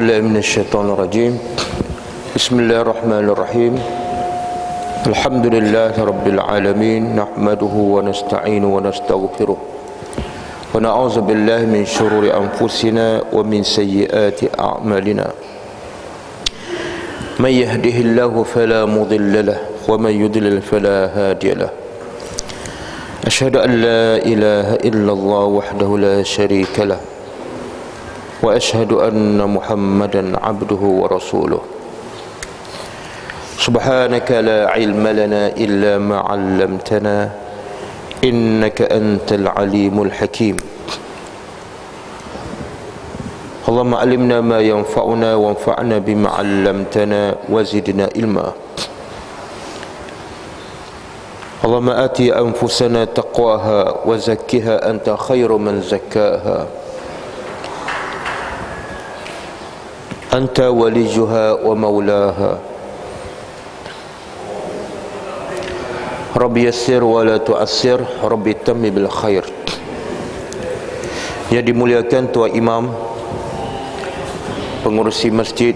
بالله من الشيطان الرجيم. بسم الله الرحمن الرحيم. الحمد لله رب العالمين، نحمده ونستعينه ونستغفره ونعوذ بالله من شرور أنفسنا ومن سيئات أعمالنا. من يهده الله فلا مضل له ومن يضلل فلا هادي له. أشهد أن لا إله إلا الله وحده لا شريك له وأشهد أن محمدا عبده ورسوله. سبحانك لا علم لنا إلا ما علمتنا إنك أنت العليم الحكيم. اللهم علمنا ما ينفعنا وانفعنا بما علمتنا وزدنا علما. اللهم آتي أنفسنا تقواها وزكها أنت خير من زكاها أنت وليها ومولاها. رب يسر ولا تعسر، رب تمم بالخير. Yang dimuliakan Tuan Imam, pengurusi masjid,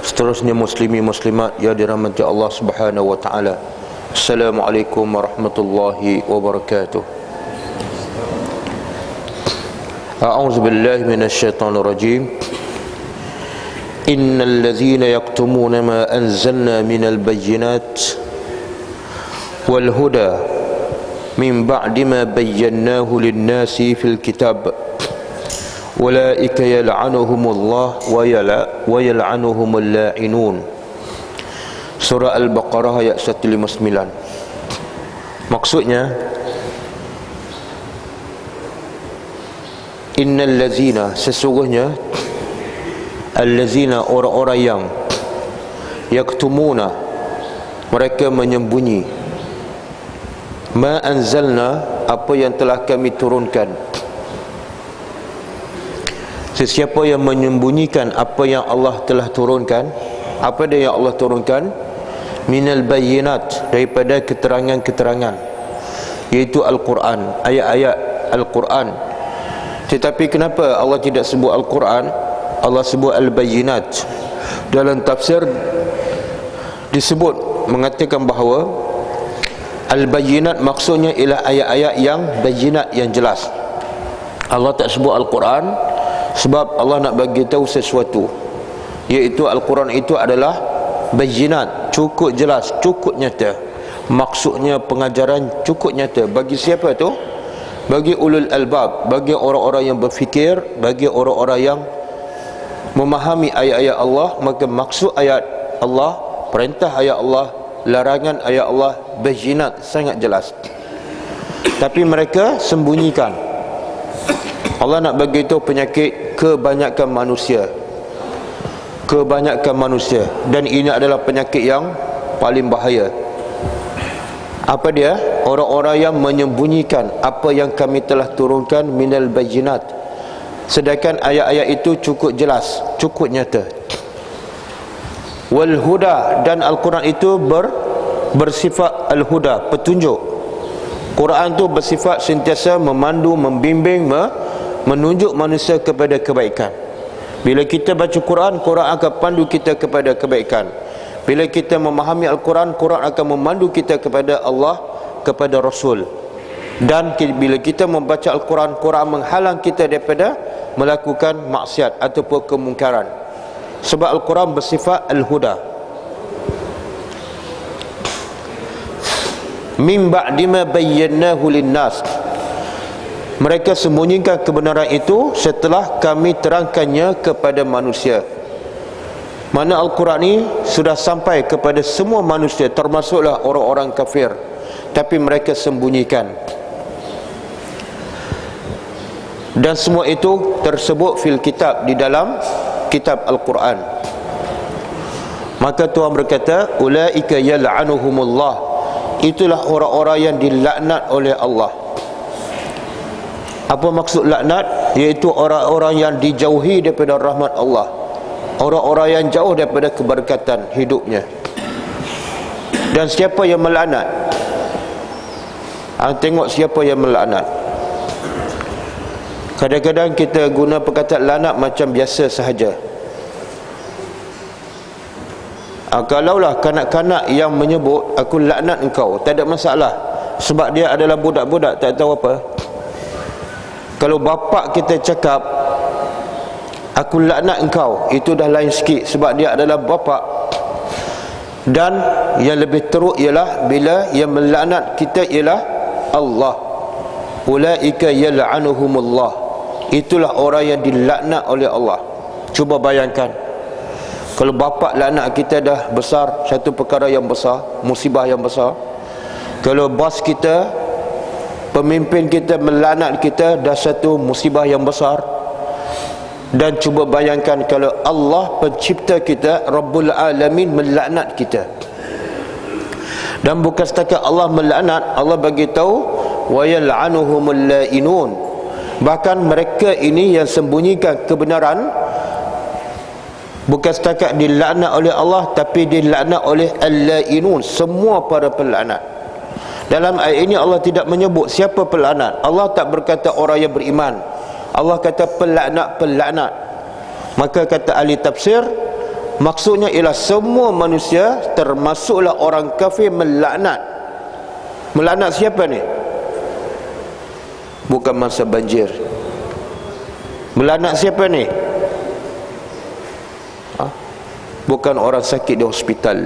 seterusnya muslimi muslimat yang dirahmati Allah Subhanahu wa taala. Assalamualaikum warahmatullahi wabarakatuh. A'udzu billahi minasyaitonir rajim. Innal ladzina yaktumuna ma anzalna minal bayyinat wal huda min ba'di ma bayyanahu lin-nasi fil kitab ulaika yal'anuhumullah wa yal'anuhumul la'inun. Surah Al-Baqarah ayat 159. Maksudnya, innal ladzina, sesungguhnya allazina, orang-orang yang yaktumuna, mereka menyembunyi, ma anzalna, apa yang telah kami turunkan. Sesiapa yang menyembunyikan apa yang Allah telah turunkan, apa dia yang Allah turunkan? Minal bayyinat, daripada keterangan-keterangan, iaitu Al-Quran, ayat-ayat Al-Quran. Tetapi kenapa Allah tidak sebut Al-Quran? Allah sebut Al-Bayyinat. Dalam tafsir disebut, mengatakan bahawa Al-Bayyinat maksudnya ialah ayat-ayat yang bayyinat, yang jelas. Allah tak sebut Al-Quran sebab Allah nak bagi tahu sesuatu, iaitu Al-Quran itu adalah bayyinat, cukup jelas, cukup nyata. Maksudnya pengajaran cukup nyata. Bagi siapa tu? Bagi ulul albab, bagi orang-orang yang berfikir, bagi orang-orang yang memahami ayat-ayat Allah. Maka maksud ayat Allah, perintah ayat Allah, larangan ayat Allah bayyinat, sangat jelas. Tapi mereka sembunyikan. Allah nak bagi tahu penyakit kebanyakan manusia, kebanyakan manusia, dan ini adalah penyakit yang paling bahaya. Apa dia? Orang-orang yang menyembunyikan apa yang kami telah turunkan minal bayyinat, sedangkan ayat-ayat itu cukup jelas, cukup nyata. Wal huda, dan Al-Quran itu bersifat al-huda, petunjuk. Quran itu bersifat sentiasa memandu, membimbing, menunjuk manusia kepada kebaikan. Bila kita baca Quran, Quran akan pandu kita kepada kebaikan. Bila kita memahami Al-Quran, Quran akan memandu kita kepada Allah, kepada Rasul. Dan bila kita membaca Al-Quran, Quran menghalang kita daripada melakukan maksiat ataupun kemungkaran. Sebab Al-Quran bersifat al-huda. Min ba'di ma bayyanahu lin-nas, mereka sembunyikan kebenaran itu setelah kami terangkannya kepada manusia. Mana Al-Quran ini sudah sampai kepada semua manusia, termasuklah orang-orang kafir, tapi mereka sembunyikan. Dan semua itu tersebut fil kitab, di dalam kitab Al-Quran. Maka Tuhan berkata, ulaika yal'anuhumullah, itulah orang-orang yang dilaknat oleh Allah. Apa maksud laknat? Iaitu orang-orang yang dijauhi daripada rahmat Allah, orang-orang yang jauh daripada keberkatan hidupnya. Dan siapa yang melaknat? Tengok siapa yang melaknat. Kadang-kadang kita guna perkataan laknat macam biasa sahaja. Kalaulah kanak-kanak yang menyebut aku laknat engkau, tak ada masalah, sebab dia adalah budak-budak tak tahu apa. Kalau bapa kita cakap aku laknat engkau, itu dah lain sikit, sebab dia adalah bapa. Dan yang lebih teruk ialah bila yang melaknat kita ialah Allah. Ulaika yal'anuhumullah, itulah orang yang dilaknat oleh Allah. Cuba bayangkan, kalau bapa laknat kita dah besar, satu perkara yang besar, musibah yang besar. Kalau bos kita, pemimpin kita melaknat kita, dah satu musibah yang besar. Dan cuba bayangkan kalau Allah pencipta kita, Rabbul Alamin, melaknat kita. Dan bukan setakat Allah melaknat, Allah bagi tahu wa yal'anuhumul la'inun, bahkan mereka ini yang sembunyikan kebenaran, bukan setakat dilaknat oleh Allah, tapi dilaknat oleh al-la'inun, semua para pelaknat. Dalam ayat ini Allah tidak menyebut siapa pelaknat. Allah tak berkata orang yang beriman, Allah kata pelaknat-pelaknat. Maka kata ahli tafsir, maksudnya ialah semua manusia, termasuklah orang kafir, melaknat. Melaknat siapa ni? Bukan masa banjir. Melaknat siapa ni? Bukan orang sakit di hospital,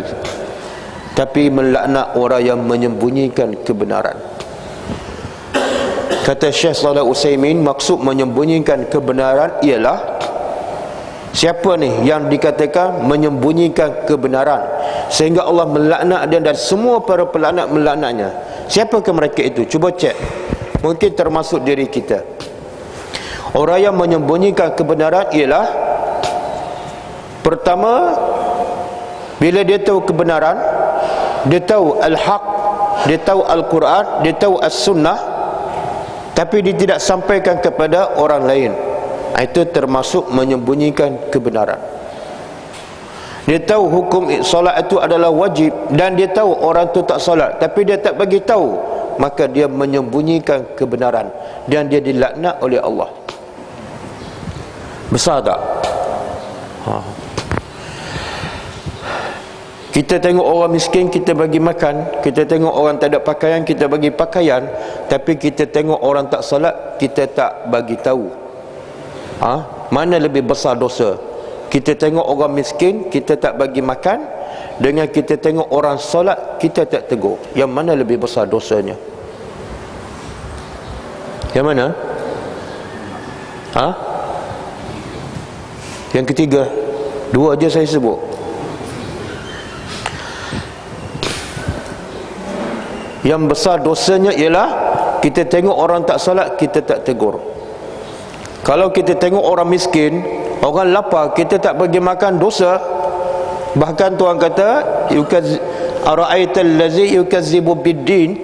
tapi melaknat orang yang menyembunyikan kebenaran. Kata Syekh Shalih Utsaimin, maksud menyembunyikan kebenaran ialah siapa ni yang dikatakan menyembunyikan kebenaran, sehingga Allah melaknat dia dan semua para pelaknat melaknatnya. Siapakah mereka itu? Cuba cek. Mungkin termasuk diri kita. Orang yang menyembunyikan kebenaran ialah, pertama, bila dia tahu kebenaran, dia tahu al-haq, dia tahu Al-Quran, dia tahu as-sunnah, tapi dia tidak sampaikan kepada orang lain. Itu termasuk menyembunyikan kebenaran. Dia tahu hukum solat itu adalah wajib, dan dia tahu orang itu tak solat, tapi dia tak bagi tahu, maka dia menyembunyikan kebenaran, dan dia dilaknat oleh Allah. Besar tak? Kita tengok orang miskin, kita bagi makan. Kita tengok orang tak ada pakaian, kita bagi pakaian. Tapi kita tengok orang tak salat, kita tak bagi tahu. Mana lebih besar dosa? Kita tengok orang miskin, kita tak bagi makan, dengan kita tengok orang salat, kita tak tegur. Yang mana lebih besar dosanya? Yang mana? Yang ketiga. Dua aja saya sebut. Yang besar dosanya ialah kita tengok orang tak salat, kita tak tegur. Kalau kita tengok orang miskin, orang lapar, kita tak bagi makan, dosa. Bahkan Tuhan kata, ara'aital ladzi yukazzibu biddin,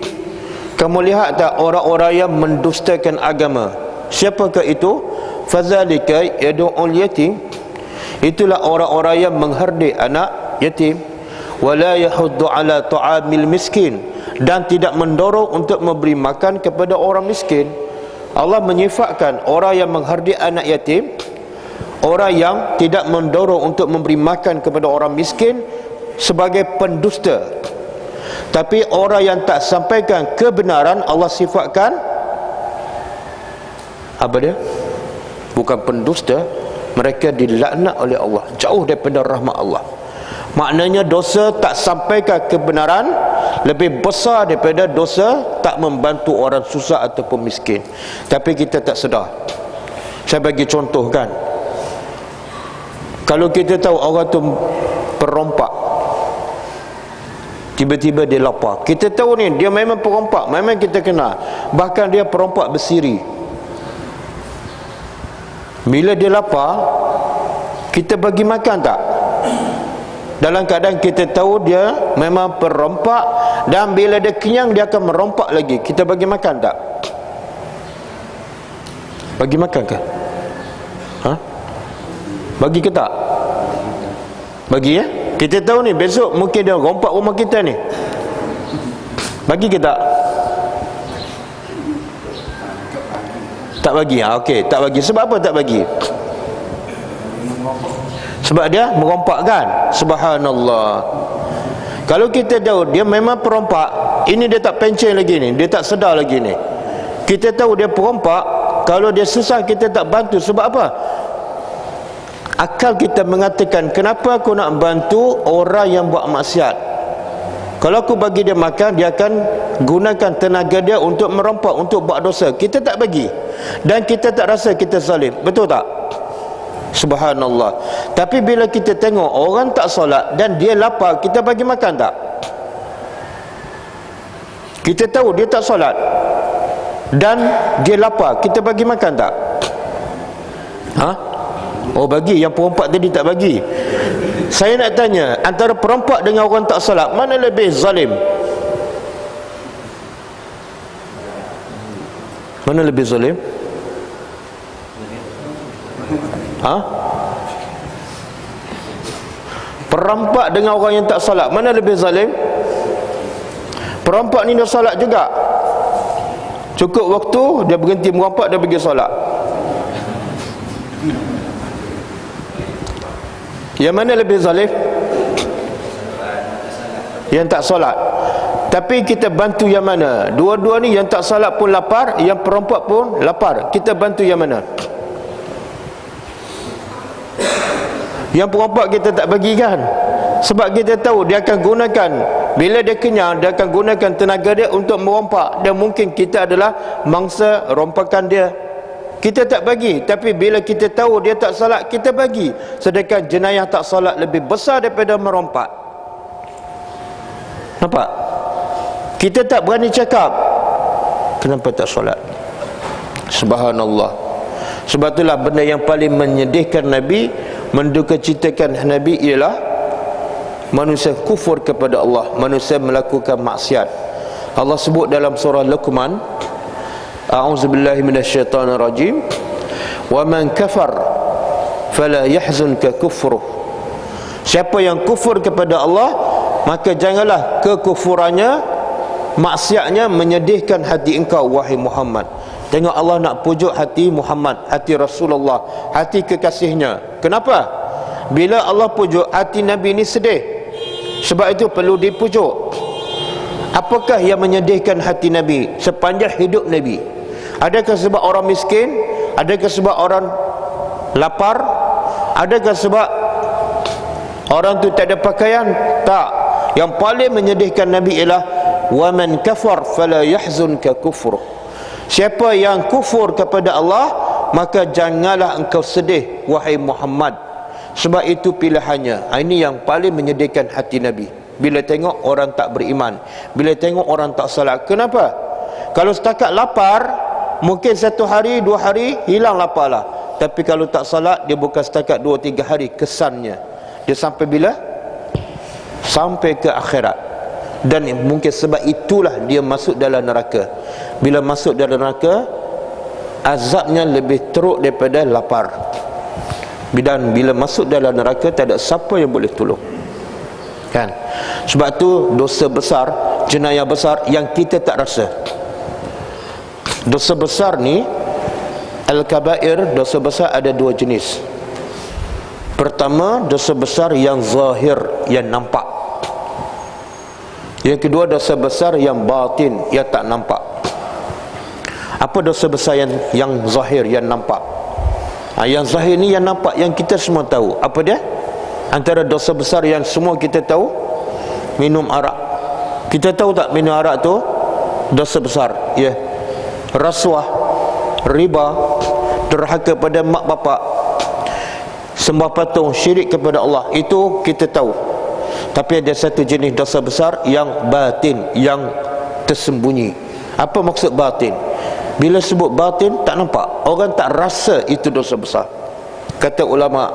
kamu lihat tak orang-orang yang mendustakan agama? Siapakah itu? Fadzalika yad'ul yatim, itulah orang-orang yang menghardik anak yatim. Wala yahuddu ala ta'amil miskin, dan tidak mendorong untuk memberi makan kepada orang miskin. Allah menyifatkan orang yang menghardik anak yatim, orang yang tidak mendorong untuk memberi makan kepada orang miskin, sebagai pendusta. Tapi orang yang tak sampaikan kebenaran, Allah sifatkan apa dia? Bukan pendusta, mereka dilaknat oleh Allah, jauh daripada rahmat Allah. Maknanya dosa tak sampaikan kebenaran lebih besar daripada dosa tak membantu orang susah ataupun miskin. Tapi kita tak sedar. Saya bagi contoh kan, kalau kita tahu orang tu perompak, tiba-tiba dia lapar, kita tahu ni dia memang perompak, memang kita kenal, bahkan dia perompak bersiri. Bila dia lapar, kita bagi makan tak? Dalam keadaan kita tahu dia memang perompak, dan bila dia kenyang dia akan merompak lagi, kita bagi makan tak? Bagi makan ke? Bagi ke tak? Bagi ya? Kita tahu ni besok mungkin dia rompak rumah kita ni, bagi ke tak? Tak bagi. Okey, tak bagi. Sebab apa tak bagi? Sebab dia merompak kan? Subhanallah. Kalau kita tahu dia memang perompak, ini dia tak pencen lagi ni, dia tak sedar lagi ni. Kita tahu dia perompak, kalau dia susah kita tak bantu. Sebab apa? Akal kita mengatakan, kenapa aku nak bantu orang yang buat maksiat? Kalau aku bagi dia makan, dia akan gunakan tenaga dia untuk merompak, untuk buat dosa. Kita tak bagi, dan kita tak rasa kita zalim. Betul tak? Subhanallah. Tapi bila kita tengok orang tak solat dan dia lapar, kita bagi makan tak? Kita tahu dia tak solat dan dia lapar, kita bagi makan tak? Ha? Oh, bagi. Yang perompak tadi tak bagi. Saya nak tanya, antara perompak dengan orang tak solat, mana lebih zalim? Mana lebih zalim? Ha? Perampak dengan orang yang tak solat, mana lebih zalim? Perampak ni dah solat juga, cukup waktu dia berhenti merampak, dia pergi solat. Yang mana lebih zalim? Yang tak solat. Tapi kita bantu yang mana? Dua-dua ni, yang tak solat pun lapar, yang perampak pun lapar. Kita bantu yang mana? Yang perompak kita tak bagi kan? Sebab kita tahu dia akan gunakan, bila dia kenyang, dia akan gunakan tenaga dia untuk merompak. Dan mungkin kita adalah mangsa rompakan dia. Kita tak bagi. Tapi bila kita tahu dia tak salat, kita bagi. Sedangkan jenayah tak salat lebih besar daripada merompak. Nampak? Kita tak berani cakap, kenapa tak solat? Subhanallah. Sebab itulah benda yang paling menyedihkan Nabi, mendukacitakan Nabi, ialah manusia kufur kepada Allah, manusia melakukan maksiat. Allah sebut dalam surah Luqman, a'udzubillahi minasyaitonirrajim, wa man kafar fala yahzunka kufruh. Siapa yang kufur kepada Allah, maka janganlah kekufurannya, maksiatnya menyedihkan hati engkau, wahai Muhammad. Tengok, Allah nak pujuk hati Muhammad, hati Rasulullah, hati kekasihnya. Kenapa? Bila Allah pujuk, hati Nabi ini sedih. Sebab itu perlu dipujuk. Apakah yang menyedihkan hati Nabi sepanjang hidup Nabi? Adakah sebab orang miskin? Adakah sebab orang lapar? Adakah sebab orang tu tak ada pakaian? Tak. Yang paling menyedihkan Nabi ialah wa man kafar fala yahzunka kufruh. Siapa yang kufur kepada Allah, maka janganlah engkau sedih, wahai Muhammad. Sebab itu pilihannya. Ini yang paling menyedihkan hati Nabi. Bila tengok orang tak beriman, bila tengok orang tak salat. Kenapa? Kalau setakat lapar, mungkin 1 hari, 2 hari hilang lapar lah. Tapi kalau tak salat, dia bukan setakat 2-3 hari kesannya. Dia sampai bila? Sampai ke akhirat. Dan mungkin sebab itulah dia masuk dalam neraka. Bila masuk dalam neraka, azabnya lebih teruk daripada lapar. Dan bila masuk dalam neraka, tak ada siapa yang boleh tolong, kan? Sebab tu dosa besar, jenayah besar yang kita tak rasa. Dosa besar ni, al-kabair, dosa besar ada 2 jenis. Pertama, dosa besar yang zahir, yang nampak. Yang kedua, dosa besar yang batin, yang tak nampak. Apa dosa besar yang zahir, yang nampak? Yang zahir ni, yang nampak, yang kita semua tahu. Apa dia? Antara dosa besar yang semua kita tahu, minum arak. Kita tahu tak minum arak tu dosa besar? Ya. Rasuah, riba, derhaka pada mak bapak, sembah patung, syirik kepada Allah, itu kita tahu. Tapi ada satu jenis dosa besar yang batin, yang tersembunyi. Apa maksud batin? Bila sebut batin, tak nampak, orang tak rasa itu dosa besar. Kata ulama,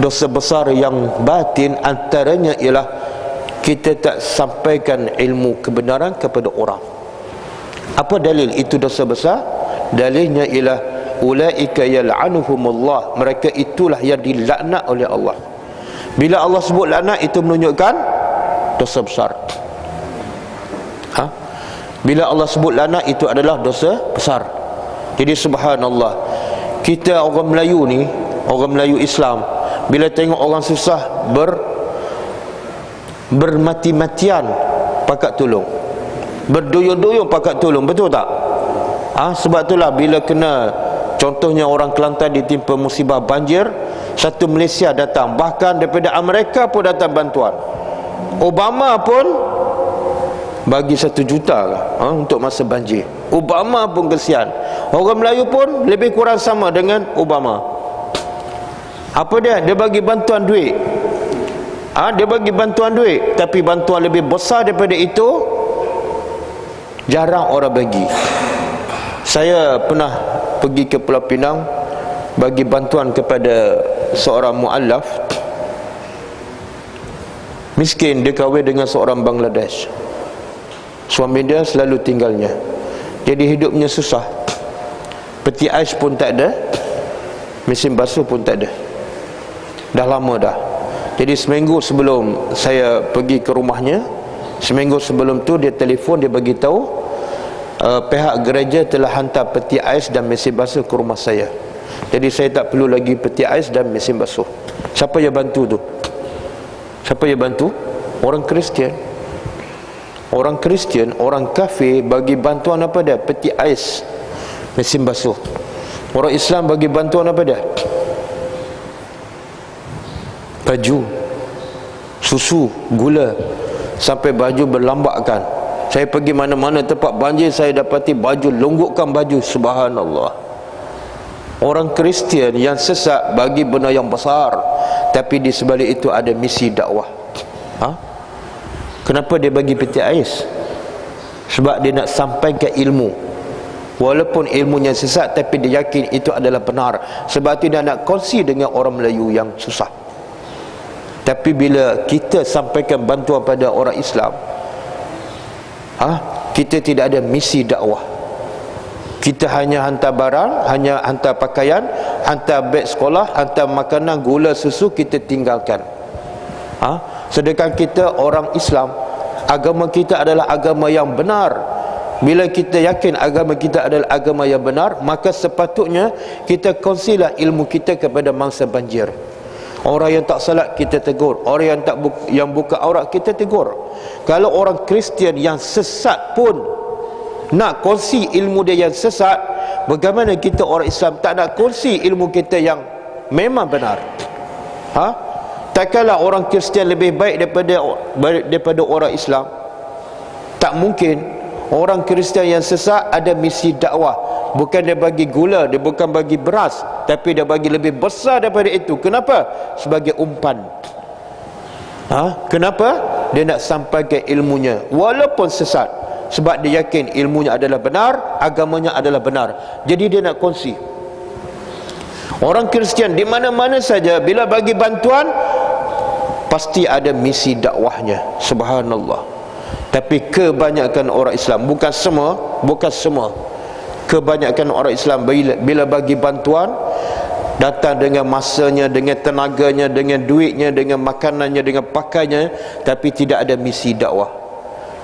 dosa besar yang batin antaranya ialah kita tak sampaikan ilmu kebenaran kepada orang. Apa dalil itu dosa besar? Dalilnya ialah ulaika yal'anuhumullah, mereka itulah yang dilaknat oleh Allah. Bila Allah sebut laknat, itu menunjukkan dosa besar. Bila Allah sebut laknat, itu adalah dosa besar. Jadi subhanallah, kita orang Melayu ni, orang Melayu Islam, bila tengok orang susah bermati-matian pakat tolong, berduyun-duyun pakat tolong, betul tak? Sebab itulah bila kena, contohnya orang Kelantan ditimpa musibah banjir, satu Malaysia datang, bahkan daripada Amerika pun datang bantuan. Obama pun bagi 1 juta lah, untuk masa banjir. Obama pun kesian. Orang Melayu pun lebih kurang sama dengan Obama. Apa dia? Dia bagi bantuan duit. Dia bagi bantuan duit, tapi bantuan lebih besar daripada itu jarang orang bagi. Saya pernah pergi ke Pulau Pinang bagi bantuan kepada seorang mu'allaf miskin. Dia kahwin dengan seorang Bangladesh. Suami dia selalu tinggalnya, jadi hidupnya susah. Peti ais pun tak ada, mesin basuh pun tak ada. Dah lama dah. Jadi seminggu sebelum saya pergi ke rumahnya, seminggu sebelum tu dia telefon, dia bagi tahu pihak gereja telah hantar peti ais dan mesin basuh ke rumah saya. Jadi saya tak perlu lagi peti ais dan mesin basuh. Siapa yang bantu tu? Siapa yang bantu? Orang Kristian. Orang Kristian, orang kafir bagi bantuan apa dia? Peti ais, mesin basuh. Orang Islam bagi bantuan apa dia? Baju, susu, gula, sampai baju berlambakkan. Saya pergi mana-mana tempat banjir, saya dapati baju, longgokkan baju. Subhanallah. Orang Kristian yang sesat bagi benda yang besar, tapi di sebalik itu ada misi dakwah. Kenapa dia bagi peti ais? Sebab dia nak sampaikan ilmu. Walaupun ilmunya sesat, tapi dia yakin itu adalah benar. Sebab itu dia nak kongsi dengan orang Melayu yang susah. Tapi bila kita sampaikan bantuan pada orang Islam, kita tidak ada misi dakwah. Kita hanya hantar barang, hanya hantar pakaian, hantar beg sekolah, hantar makanan, gula, susu, kita tinggalkan. Sedangkan kita orang Islam, agama kita adalah agama yang benar. Bila kita yakin agama kita adalah agama yang benar, maka sepatutnya kita kongsilah ilmu kita kepada mangsa banjir. Orang yang tak salat kita tegur, orang yang buka aurat kita tegur. Kalau orang Kristian yang sesat pun nak kongsi ilmu dia yang sesat, bagaimana kita orang Islam tak nak kongsi ilmu kita yang memang benar? Takkanlah orang Kristian lebih baik daripada orang Islam? Tak mungkin. Orang Kristian yang sesat ada misi dakwah. Bukan dia bagi gula, dia bukan bagi beras, tapi dia bagi lebih besar daripada itu. Kenapa? Sebagai umpan. Kenapa? Dia nak sampaikan ilmunya walaupun sesat. Sebab dia yakin ilmunya adalah benar, agamanya adalah benar. Jadi dia nak kongsi. Orang Kristian di mana-mana saja bila bagi bantuan pasti ada misi dakwahnya. Subhanallah. Tapi kebanyakan orang Islam, bukan semua, kebanyakan orang Islam bila bagi bantuan, datang dengan masanya, dengan tenaganya, dengan duitnya, dengan makanannya, dengan pakaiannya, tapi tidak ada misi dakwah.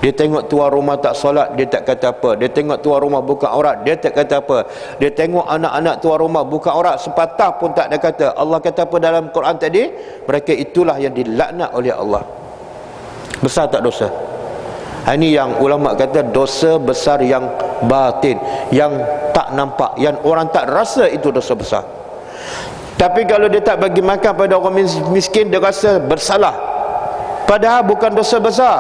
Dia tengok tuan rumah tak solat, dia tak kata apa. Dia tengok tuan rumah buka aurat, dia tak kata apa. Dia tengok anak-anak tuan rumah buka aurat, sepatah pun tak ada kata. Allah kata apa dalam Quran tadi? Mereka itulah yang dilaknat oleh Allah. Besar tak dosa? Ini yang ulama kata dosa besar yang batin, yang tak nampak, yang orang tak rasa itu dosa besar. Tapi kalau dia tak bagi makan pada orang miskin, dia rasa bersalah, padahal bukan dosa besar.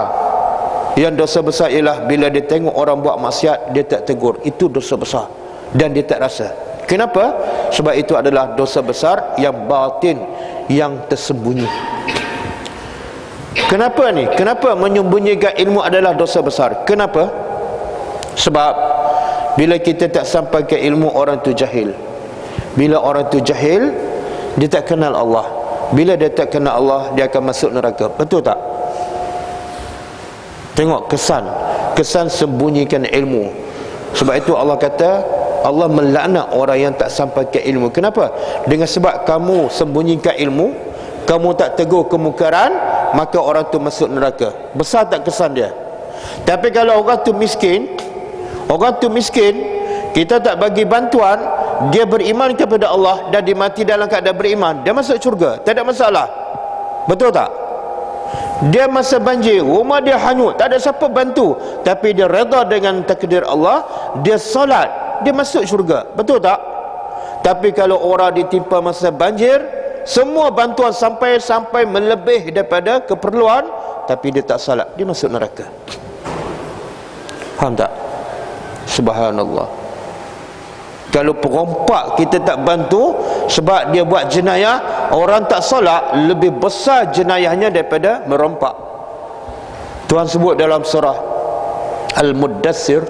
Yang dosa besar ialah bila dia tengok orang buat maksiat, dia tak tegur. Itu dosa besar dan dia tak rasa. Kenapa? Sebab itu adalah dosa besar yang batin, yang tersembunyi. Kenapa ni? Kenapa menyembunyikan ilmu adalah dosa besar? Kenapa? Sebab bila kita tak sampaikan ilmu, orang tu jahil. Bila orang tu jahil, dia tak kenal Allah. Bila dia tak kenal Allah, dia akan masuk neraka. Betul tak? Tengok kesan sembunyikan ilmu. Sebab itu Allah kata, Allah melaknat orang yang tak sampaikan ilmu. Kenapa? Dengan sebab kamu sembunyikan ilmu, kamu tak tegur kemungkaran, maka orang tu masuk neraka. Besar tak kesan dia? Tapi kalau orang tu miskin, kita tak bagi bantuan, dia beriman kepada Allah dan dia mati dalam keadaan beriman, dia masuk syurga, tak ada masalah. Betul tak? Dia masa banjir, rumah dia hanyut, tak ada siapa bantu, tapi dia redha dengan takdir Allah, dia solat, dia masuk syurga. Betul tak? Tapi kalau orang ditimpa masa banjir, semua bantuan sampai melebih daripada keperluan, tapi dia tak salat, dia masuk neraka. Faham tak? Subhanallah. Kalau perompak kita tak bantu sebab dia buat jenayah, orang tak solat lebih besar jenayahnya daripada merompak. Tuhan sebut dalam surah Al-Muddassir,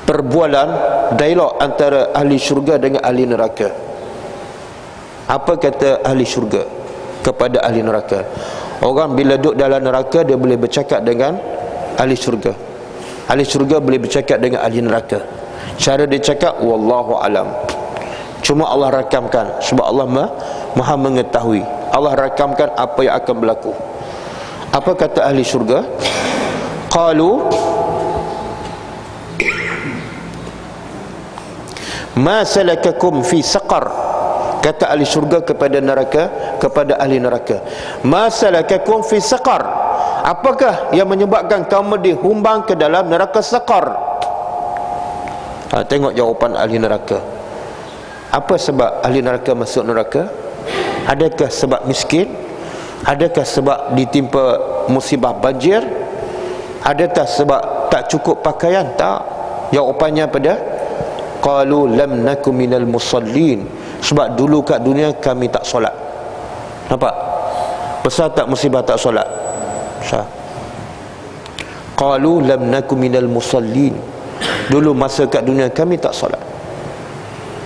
perbualan, dialog antara ahli syurga dengan ahli neraka. Apa kata ahli syurga kepada ahli neraka? Orang bila duduk dalam neraka, dia boleh bercakap dengan ahli syurga, ahli syurga boleh bercakap dengan ahli neraka. Cara dia cakap, wallahu alam, cuma Allah rakamkan, sebab Allah maha mengetahui. Allah rakamkan apa yang akan berlaku. Apa kata ahli syurga? Qalu ma salakakum fi saqar. Kata ahli syurga kepada neraka, kepada ahli neraka, ma salakakum fi saqar, apakah yang menyebabkan kamu dihumbang ke dalam neraka saqar? Tengok jawapan ahli neraka. Apa sebab ahli neraka masuk neraka? Adakah sebab miskin? Adakah sebab ditimpa musibah banjir? Adakah sebab tak cukup pakaian? Tak. Jawapannya pada qalu lam nakum minal musallin, sebab dulu kat dunia kami tak solat. Nampak? Besar tak musibah tak solat? Besar. Qalu lam nakum minal musallin, dulu masa kat dunia kami tak solat.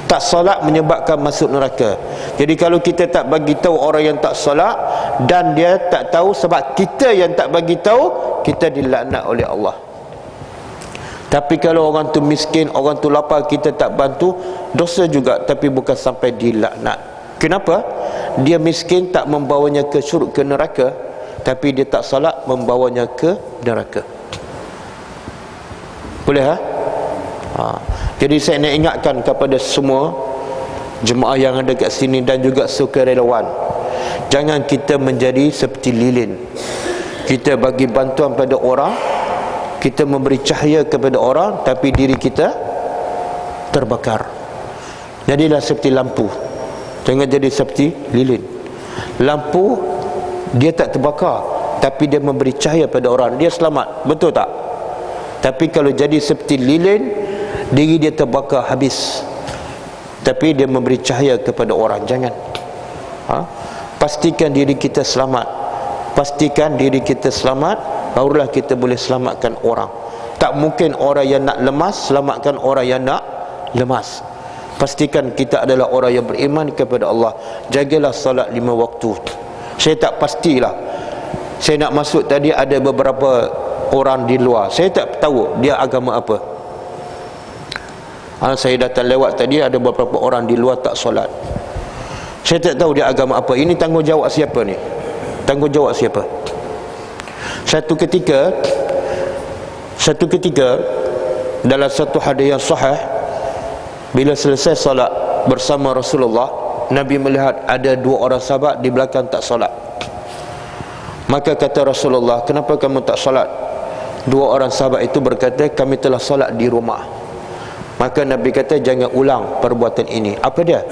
Tak solat menyebabkan masuk neraka. Jadi kalau kita tak bagi tahu orang yang tak solat dan dia tak tahu, sebab kita yang tak bagi tahu, kita dilaknat oleh Allah. Tapi kalau orang tu miskin, orang tu lapar, kita tak bantu, dosa juga, tapi bukan sampai dilaknat. Kenapa? Dia miskin tak membawanya ke syurga, ke neraka, tapi dia tak solat membawanya ke neraka. Boleh Jadi saya nak ingatkan kepada semua jemaah yang ada kat sini dan juga sukarelawan, jangan kita menjadi seperti lilin. Kita bagi bantuan pada orang, kita memberi cahaya kepada orang, tapi diri kita terbakar. Jadilah seperti lampu, jangan jadi seperti lilin. Lampu dia tak terbakar, tapi dia memberi cahaya pada orang, dia selamat. Betul tak? Tapi kalau jadi seperti lilin, diri dia terbakar habis, tapi dia memberi cahaya kepada orang. Jangan. Pastikan diri kita selamat. Pastikan diri kita selamat, barulah kita boleh selamatkan orang. Tak mungkin orang yang nak lemas selamatkan orang yang nak lemas. Pastikan kita adalah orang yang beriman kepada Allah. Jagalah salat 5 waktu. Saya tak pastilah. Saya nak masuk tadi, ada beberapa orang di luar, saya tak tahu dia agama apa. Saya datang lewat tadi, ada beberapa orang di luar tak solat. Saya tak tahu dia agama apa. Ini tanggungjawab siapa ni? Tanggungjawab siapa? Satu ketika dalam satu hadis yang sahih, bila selesai solat bersama Rasulullah, Nabi melihat ada 2 orang sahabat di belakang tak solat. Maka kata Rasulullah, kenapa kamu tak solat? 2 orang sahabat itu berkata, kami telah solat di rumah. Maka Nabi kata, jangan ulang perbuatan ini. Apa dia?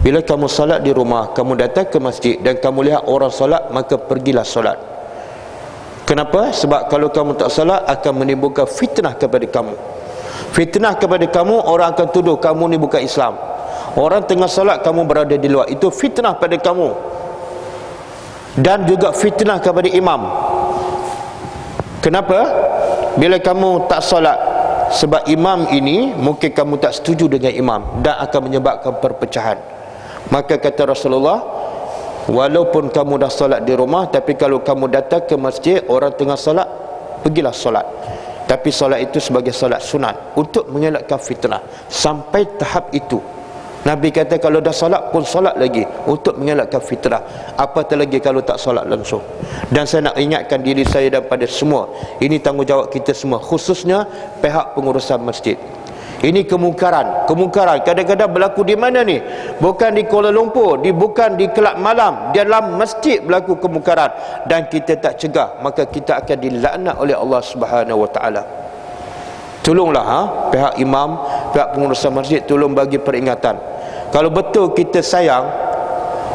Bila kamu solat di rumah, kamu datang ke masjid dan kamu lihat orang solat, maka pergilah solat. Kenapa? Sebab kalau kamu tak solat akan menimbulkan fitnah kepada kamu. Fitnah kepada kamu, orang akan tuduh kamu ni bukan Islam. Orang tengah solat, kamu berada di luar, itu fitnah pada kamu. Dan juga fitnah kepada imam. Kenapa? Bila kamu tak solat, sebab imam ini mungkin kamu tak setuju dengan imam dan akan menyebabkan perpecahan. Maka kata Rasulullah, walaupun kamu dah solat di rumah, tapi kalau kamu datang ke masjid, orang tengah solat, pergilah solat. Tapi solat itu sebagai solat sunat, untuk mengelakkan fitnah. Sampai tahap itu Nabi kata kalau dah solat pun solat lagi, untuk mengelakkan fitnah. Apatah lagi kalau tak solat langsung. Dan saya nak ingatkan diri saya dan pada semua, ini tanggungjawab kita semua, khususnya pihak pengurusan masjid. Ini kemungkaran. Kemungkaran kadang-kadang berlaku di mana ni? Bukan di Kuala Lumpur, bukan di kelab malam, dalam masjid berlaku kemungkaran dan kita tak cegah, maka kita akan dilaknat oleh Allah Subhanahu wa taala. Tolonglah pihak imam, pihak pengurusan masjid, tolong bagi peringatan. Kalau betul kita sayang,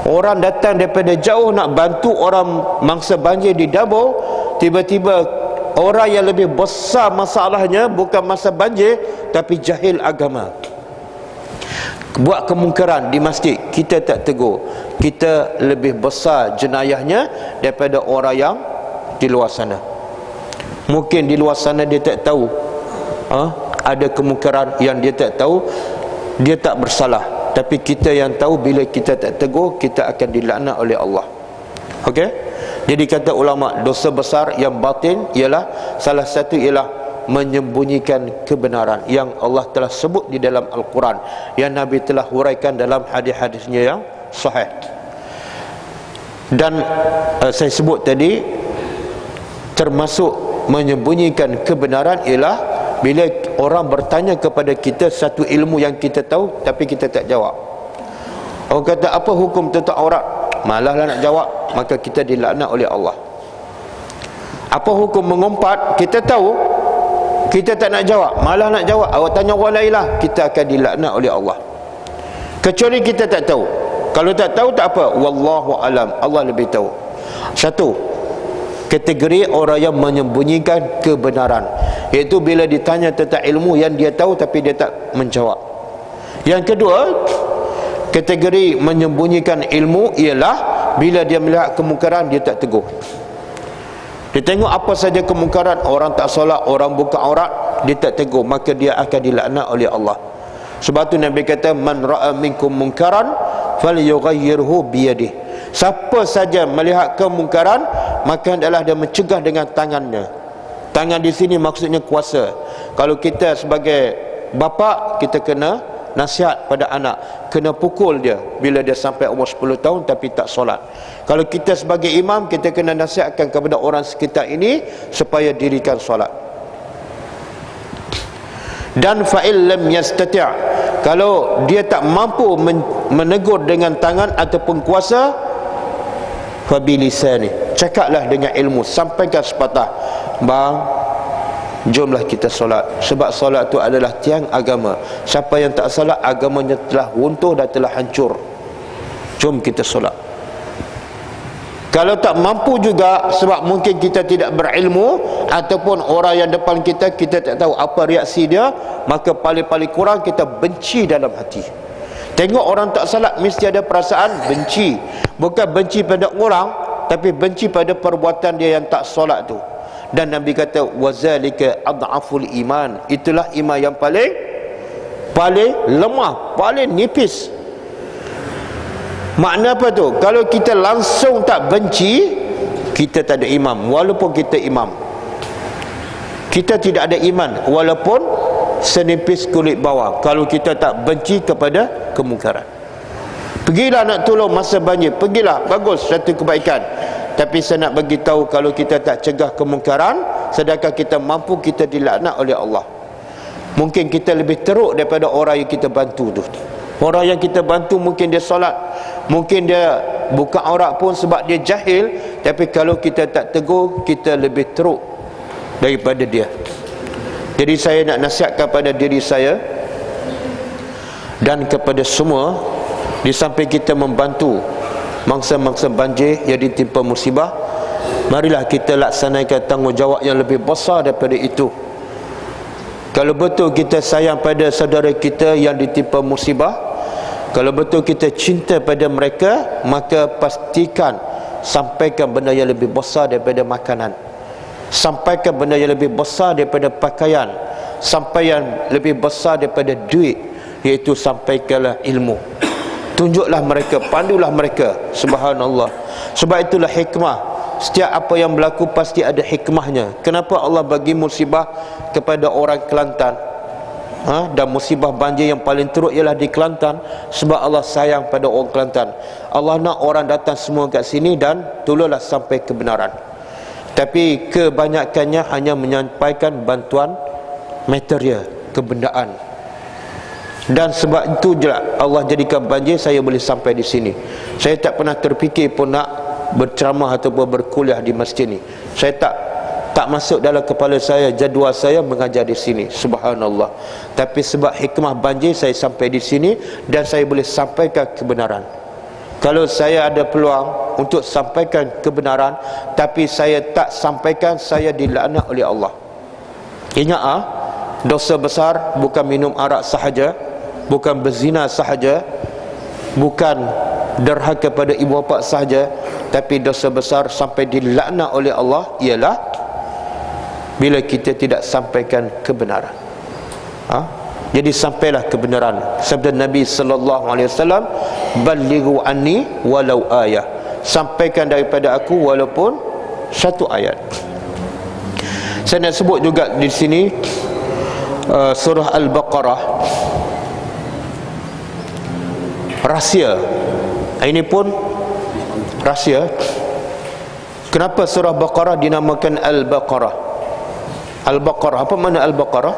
orang datang daripada jauh nak bantu orang mangsa banjir di Davao, tiba-tiba orang yang lebih besar masalahnya bukan masa banjir tapi jahil agama, buat kemungkaran di masjid, kita tak tegur, kita lebih besar jenayahnya daripada orang yang di luar sana. Mungkin di luar sana dia tak tahu ada kemungkaran yang dia tak tahu, dia tak bersalah, tapi kita yang tahu, bila kita tak tegur, kita akan dilaknat oleh Allah. Okey? Jadi kata ulama, dosa besar yang batin ialah, salah satu ialah menyembunyikan kebenaran yang Allah telah sebut di dalam Al-Quran, yang Nabi telah huraikan dalam hadis-hadisnya yang sahih. Dan saya sebut tadi, termasuk menyembunyikan kebenaran ialah bila orang bertanya kepada kita satu ilmu yang kita tahu tapi kita tak jawab. Orang kata apa hukum tentang aurat, malahlah nak jawab, maka kita dilaknat oleh Allah. Apa hukum mengumpat, kita tahu, kita tak nak jawab, malah nak jawab, awak tanya orang lain lah, kita akan dilaknat oleh Allah. Kecuali kita tak tahu. Kalau tak tahu tak apa, wallahu alam, Allah lebih tahu. Satu, kategori orang yang menyembunyikan kebenaran, iaitu bila ditanya tentang ilmu yang dia tahu tapi dia tak menjawab. Yang kedua, kategori menyembunyikan ilmu ialah bila dia melihat kemungkaran, dia tak tegur. Dia tengok apa saja kemungkaran, orang tak solat, orang buka aurat, dia tak tegur, maka dia akan dilaknat oleh Allah. Sebab tu Nabi kata, man ra'a minkum munkaran falyughayyirhu biyadihi. Siapa saja melihat kemungkaran, maka hendaklah dia mencegah dengan tangannya. Tangan di sini maksudnya kuasa. Kalau kita sebagai bapa, kita kena nasihat pada anak, kena pukul dia bila dia sampai umur 10 tahun tapi tak solat. Kalau kita sebagai imam, kita kena nasihatkan kepada orang sekitar ini supaya dirikan solat. Dan fa'il lam yastati', kalau dia tak mampu menegur dengan tangan ataupun kuasa, fabilisani, cakaplah dengan ilmu, sampaikan sepatah, bang, jomlah kita solat, sebab solat itu adalah tiang agama. Siapa yang tak solat, agamanya telah runtuh dan telah hancur. Jom kita solat. Kalau tak mampu juga, sebab mungkin kita tidak berilmu, ataupun orang yang depan kita, kita tak tahu apa reaksi dia, maka paling-paling kurang kita benci dalam hati. Tengok orang tak salat, mesti ada perasaan benci. Bukan benci pada orang, tapi benci pada perbuatan dia yang tak solat tu. Dan Nabi kata, wazalika ad'aful iman, itulah iman yang paling lemah, paling nipis. Makna apa tu? Kalau kita langsung tak benci, kita tak ada imam, walaupun kita imam. Kita tidak ada iman walaupun senipis kulit bawah, kalau kita tak benci kepada kemungkaran. Pergilah nak tolong masa banjir, pergilah, bagus, satu kebaikan. Tapi saya nak bagi tahu, kalau kita tak cegah kemungkaran, sedangkan kita mampu, kita dilaknat oleh Allah. Mungkin kita lebih teruk daripada orang yang kita bantu tu. Orang yang kita bantu mungkin dia solat, mungkin dia buka aurat pun sebab dia jahil, tapi kalau kita tak tegur, kita lebih teruk daripada dia. Jadi saya nak nasihatkan pada diri saya dan kepada semua, di samping kita membantu mangsa-mangsa banjir yang ditimpa musibah, marilah kita laksanakan tanggungjawab yang lebih besar daripada itu. Kalau betul kita sayang pada saudara kita yang ditimpa musibah, kalau betul kita cinta pada mereka, maka pastikan sampaikan benda yang lebih besar daripada makanan, sampaikan benda yang lebih besar daripada pakaian, sampaikan lebih besar daripada duit, iaitu sampaikanlah ilmu. Tunjuklah mereka, pandulah mereka. Subhanallah. Sebab itulah hikmah, setiap apa yang berlaku pasti ada hikmahnya. Kenapa Allah bagi musibah kepada orang Kelantan, dan musibah banjir yang paling teruk ialah di Kelantan? Sebab Allah sayang pada orang Kelantan. Allah nak orang datang semua kat sini dan tolonglah sampai kebenaran. Tapi kebanyakannya hanya menyampaikan bantuan material, kebendaan. Dan sebab itu je Allah jadikan banjir saya boleh sampai di sini. Saya tak pernah terfikir pun nak berceramah ataupun berkuliah di masjid ni. Saya tak masuk dalam kepala saya, jadual saya mengajar di sini. Subhanallah. Tapi sebab hikmah banjir saya sampai di sini dan saya boleh sampaikan kebenaran. Kalau saya ada peluang untuk sampaikan kebenaran tapi saya tak sampaikan, saya dilaknat oleh Allah. Ingat dosa besar bukan minum arak sahaja, bukan berzina sahaja, bukan derhaka kepada ibu bapa sahaja, tapi dosa besar sampai dilaknat oleh Allah ialah bila kita tidak sampaikan kebenaran. Jadi sampailah kebenaran. Sabda Nabi sallallahu alaihi wasallam, "Ballighu anni walau ayah." Sampaikan daripada aku walaupun satu ayat. Saya nak sebut juga di sini surah Al-Baqarah. Rahsia. Ini pun rahsia. Kenapa surah Baqarah dinamakan Al-Baqarah? Al-Baqarah, apa makna Al-Baqarah?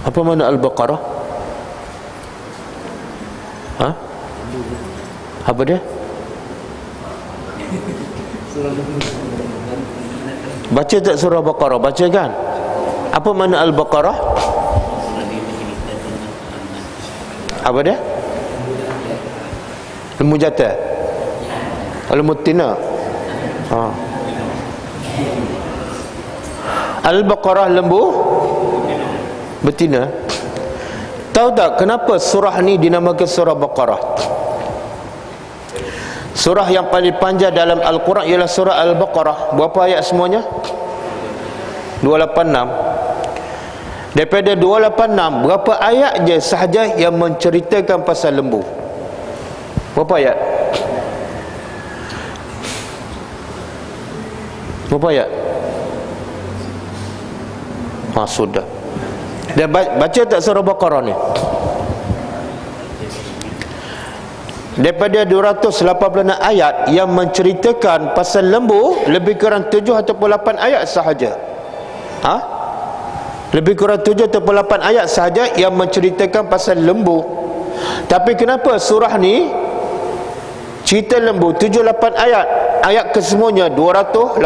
Apa makna Al-Baqarah? Apa dia? Baca tak surah Baqarah? Baca kan? Apa makna Al-Baqarah? Apa dia? Lembu jatah, lembu tina. Al-Baqarah lembu betina. Tahu tak kenapa surah ni dinamakan surah Baqarah? Surah yang paling panjang dalam Al-Quran ialah surah Al-Baqarah. Berapa ayat semuanya? 286. Daripada 286, berapa ayat je sahaja yang menceritakan pasal lembu? Berapa ayat? Berapa ayat? Sudah. Dan baca tak surah Baqarah ni? Daripada 286 ayat yang menceritakan pasal lembu, lebih kurang 7 ataupun 8 ayat sahaja. Lebih kurang 7 ataupun 8 ayat sahaja yang menceritakan pasal lembu. Tapi kenapa surah ni cerita lembu 7-8 ayat, ayat kesemuanya 286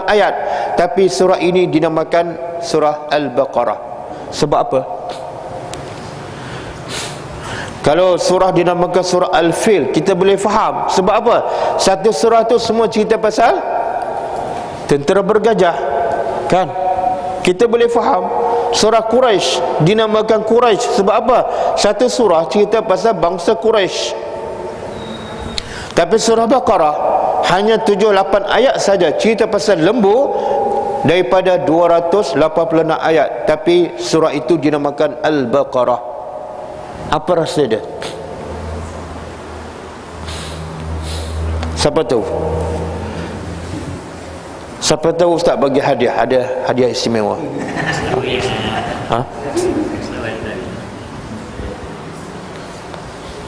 ayat, tapi surah ini dinamakan surah Al-Baqarah. Sebab apa? Kalau surah dinamakan surah Al-Fil, kita boleh faham. Sebab apa? Satu surah tu semua cerita pasal tentera bergajah, kan? Kita boleh faham. Surah Quraisy dinamakan Quraisy sebab apa? Satu surah cerita pasal bangsa Quraisy. Tapi surah Baqarah hanya 7-8 ayat saja cerita pasal lembu daripada 286 ayat, tapi surah itu dinamakan Al-Baqarah. Apa rasa dia? Siapa tahu? Siapa tahu Ustaz bagi hadiah? Ada hadiah istimewa.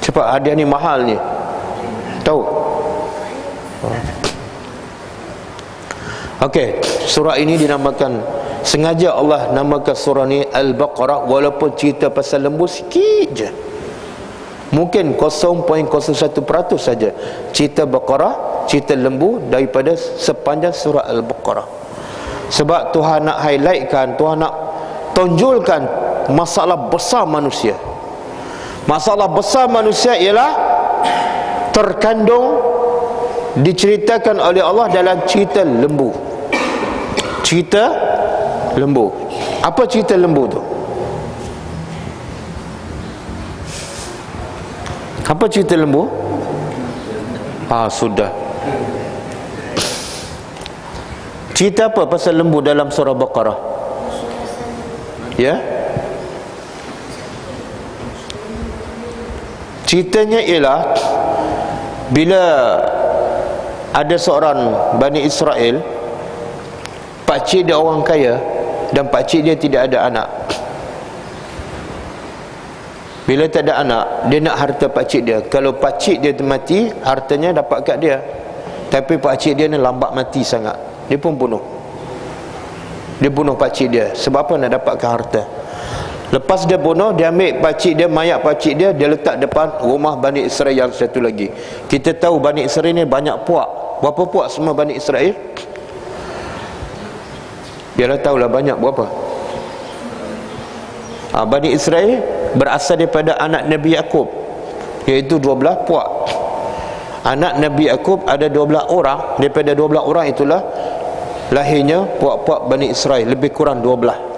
Cepat, hadiah ni mahal ni. Tahu? Okey, surah ini dinamakan, sengaja Allah namakan surah ni Al-Baqarah walaupun cerita pasal lembu sikit je. Mungkin 0.01% saja cerita Baqarah, cerita lembu daripada sepanjang surah Al-Baqarah. Sebab Tuhan nak highlightkan, Tuhan nak tonjolkan masalah besar manusia. Masalah besar manusia ialah terkandung, diceritakan oleh Allah dalam cerita lembu. Cerita lembu. Apa cerita lembu tu? Apa cerita lembu? Sudah. Cerita apa pasal lembu dalam surah Baqarah? Ya? Ceritanya ialah bila ada seorang Bani Israel, pakcik dia orang kaya dan pakcik dia tidak ada anak. Bila tak ada anak, dia nak harta pakcik dia. Kalau pakcik dia mati, hartanya dapat kat dia. Tapi pakcik dia ni lambat mati sangat, dia pun bunuh. Dia bunuh pakcik dia. Sebab apa? Nak dapatkan harta. Lepas dia bunuh, dia ambil pakcik dia, mayat pakcik dia, dia letak depan rumah Bani Israel yang satu lagi. Kita tahu Bani Israel ni banyak puak. Berapa puak semua Bani Israel? Biarlah tahulah banyak berapa. Bani Israel berasal daripada anak Nabi Yaqub, iaitu 12 puak. Anak Nabi Yaqub ada 12 orang. Daripada 12 orang itulah lahirnya puak-puak Bani Israel, lebih kurang 12.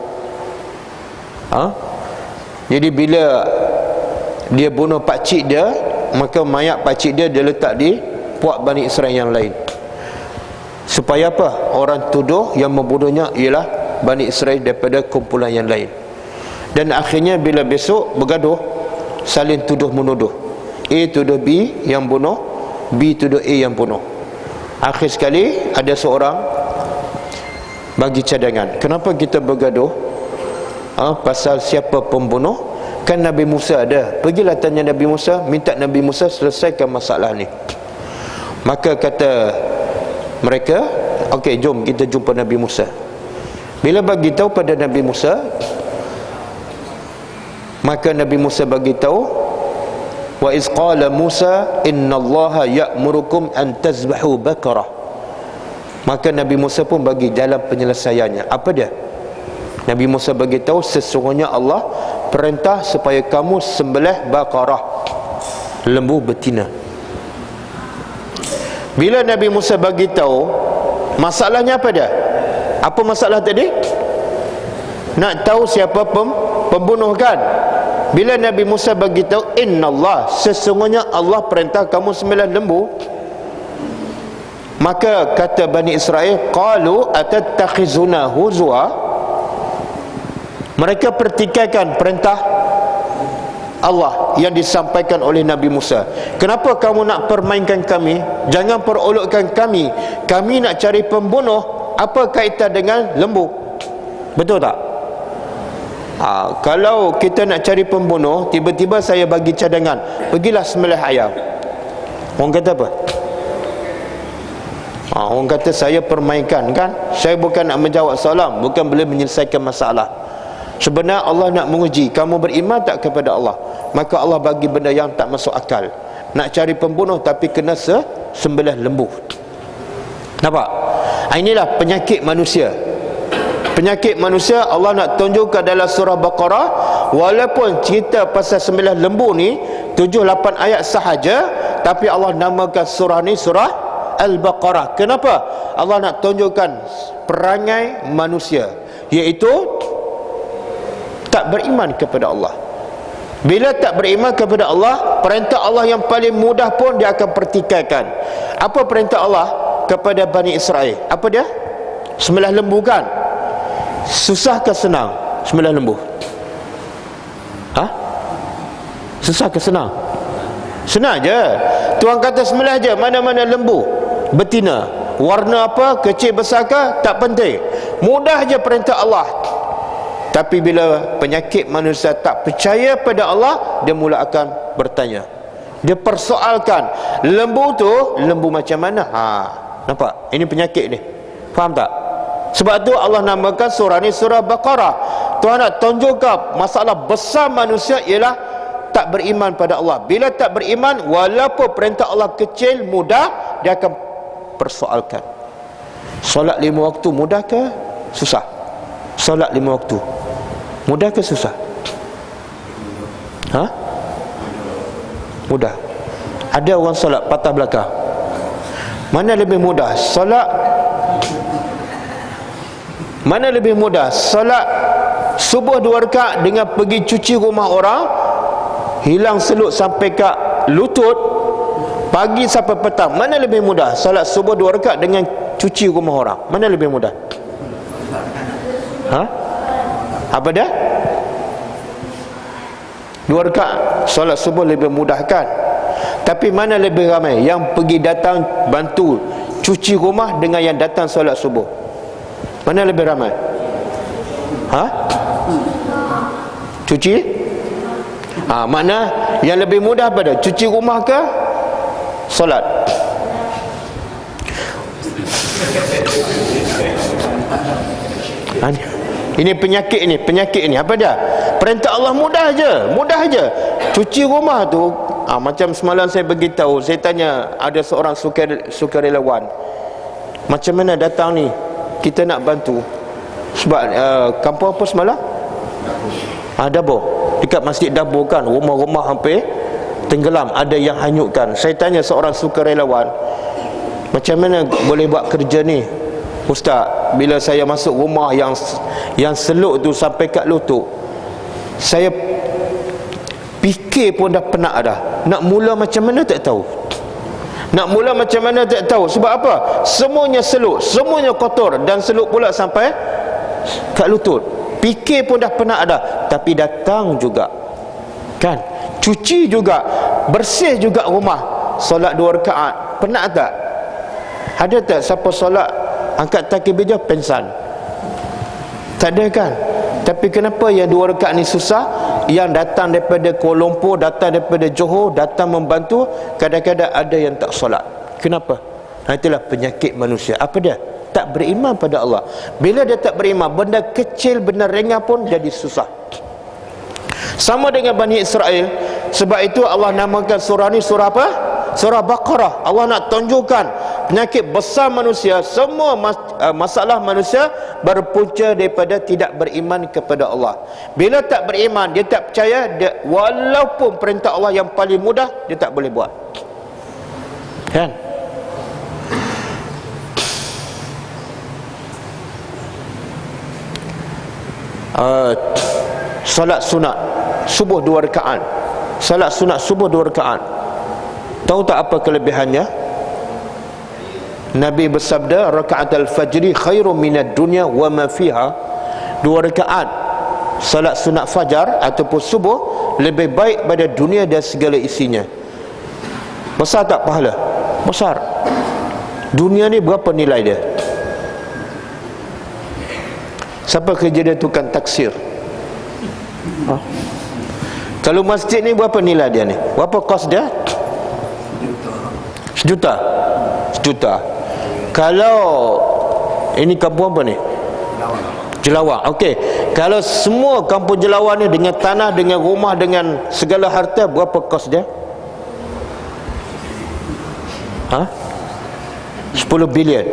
Jadi bila dia bunuh pakcik dia, maka mayat pakcik dia letak di puak Bani Israel yang lain. Supaya apa? Orang tuduh yang membunuhnya ialah Bani Israel daripada kumpulan yang lain. Dan akhirnya bila besok bergaduh, saling tuduh menuduh. A tuduh B yang bunuh, B tuduh A yang bunuh. Akhir sekali ada seorang bagi cadangan. Kenapa kita bergaduh? Pasal siapa pembunuh? Kan Nabi Musa ada. Pergilah tanya Nabi Musa, minta Nabi Musa selesaikan masalah ni. Maka kata mereka, okey, jom kita jumpa Nabi Musa. Bila bagi tahu pada Nabi Musa, maka Nabi Musa bagi tahu, wa iz qala Musa innallaha ya'murukum an tazbahu bakarah. Maka Nabi Musa pun bagi jalan penyelesaiannya. Apa dia? Nabi Musa bagi tahu, sesungguhnya Allah perintah supaya kamu sembelih bakarah, lembu betina. Bila Nabi Musa bagi tahu, masalahnya apa dia? Apa masalah tadi? Nak tahu siapa pembunuh kan? Bila Nabi Musa bagi tahu, innallah, sesungguhnya Allah perintah kamu sembelih lembu, maka kata Bani Israel, qalu atattakhizuna huzwa. Mereka pertikaikan perintah Allah yang disampaikan oleh Nabi Musa. Kenapa kamu nak permainkan kami? Jangan perolokkan kami. Kami nak cari pembunuh. Apa kaitan dengan lembu? Betul tak? Kalau kita nak cari pembunuh, tiba-tiba saya bagi cadangan, pergilah sembelih ayam. Orang kata apa? Orang kata saya permainkan kan? Saya bukan nak menjawab soalan, bukan boleh menyelesaikan masalah. Sebenarnya Allah nak menguji kamu beriman tak kepada Allah. Maka Allah bagi benda yang tak masuk akal. Nak cari pembunuh tapi kena sembelih lembu. Nampak? Inilah penyakit manusia. Penyakit manusia Allah nak tunjukkan dalam surah Baqarah. Walaupun cerita pasal sembelih lembu ni 7-8 ayat sahaja, tapi Allah namakan surah ni surah Al-Baqarah. Kenapa? Allah nak tunjukkan perangai manusia, iaitu tak beriman kepada Allah. Bila tak beriman kepada Allah, perintah Allah yang paling mudah pun dia akan pertikaikan. Apa perintah Allah kepada Bani Israel? Apa dia? Sembelih lembu kan? Susah ke senang sembelih lembu? Susah ke senang? Senang je. Tuhan kata sembelih je. Mana-mana lembu betina, warna apa, kecil besar ke, tak penting. Mudah je perintah Allah. Tapi bila penyakit manusia tak percaya pada Allah, dia mula akan bertanya. Dia persoalkan, lembu tu lembu macam mana? Nampak? Ini penyakit ni. Faham tak? Sebab tu Allah namakan surah ni surah Baqarah. Tuhan nak tunjukkan masalah besar manusia ialah tak beriman pada Allah. Bila tak beriman, walaupun perintah Allah kecil, mudah, dia akan persoalkan. Solat 5 waktu mudah ke susah? Solat 5 waktu mudah ke susah? Mudah. Ada orang solat patah belakang. Mana lebih mudah? Solat mana lebih mudah? Solat subuh 2 rakaat dengan pergi cuci rumah orang, hilang selut sampai ke lutut, pagi sampai petang. Mana lebih mudah? Solat subuh 2 rakaat dengan cuci rumah orang. Mana lebih mudah? Apa dia? 2 rakaat solat subuh lebih mudah kan? Tapi mana lebih ramai yang pergi datang bantu cuci rumah dengan yang datang solat subuh? Mana lebih ramai? Cuci? Makna yang lebih mudah pada cuci rumah ke solat? Ini penyakit ini. Apa dia? Perintah Allah mudah je. Cuci rumah tu, macam semalam saya beritahu, saya tanya ada seorang sukarelawan, macam mana datang ni, kita nak bantu. Sebab kampung apa semalam? Dabur. Dekat Masjid Dabur kan, rumah-rumah hampir tenggelam, ada yang hanyutkan. Saya tanya seorang sukarelawan, macam mana boleh buat kerja ni Ustaz? Bila saya masuk rumah yang seluk tu sampai kat lutut, saya fikir pun dah penat dah. Nak mula macam mana tak tahu. Sebab apa? Semuanya seluk, semuanya kotor, dan seluk pula sampai kat lutut. Fikir pun dah penat dah. Tapi datang juga, kan? Cuci juga, bersih juga rumah. Solat 2 rakaat, penat tak? Ada tak siapa solat angkat takbir je pensan? Tak ada kan? Tapi kenapa yang 2 rakaat ni susah? Yang datang daripada Kuala Lumpur, datang daripada Johor, datang membantu, kadang-kadang ada yang tak solat. Kenapa? Itulah penyakit manusia. Apa dia? Tak beriman pada Allah. Bila dia tak beriman, benda kecil, benda ringan pun jadi susah. Sama dengan Bani Israel. Sebab itu Allah namakan surah ni surah apa? Surah Baqarah. Allah nak tunjukkan penyakit besar manusia. Semua masalah manusia berpunca daripada tidak beriman kepada Allah. Bila tak beriman, dia tak percaya, walaupun perintah Allah yang paling mudah, dia tak boleh buat. Kan? Salat sunat subuh 2 rakaat. Salat sunat subuh 2 rakaat. Tahu tak apa kelebihannya? Nabi bersabda, rakaat al-fajri khairum minad dunya wa ma fiha. 2 rakaat salat sunat fajar ataupun subuh lebih baik pada dunia dan segala isinya. Besar tak pahala? Besar. Dunia ni berapa nilai dia? Siapa kerja dia tukang taksir? Kalau masjid ni berapa nilai dia ni? Berapa kos dia? Sejuta. Kalau ini kampung apa ni? Jelawang. Okey. Kalau semua kampung Jelawang ni dengan tanah, dengan rumah, dengan segala harta, berapa kos dia? 10 bilion.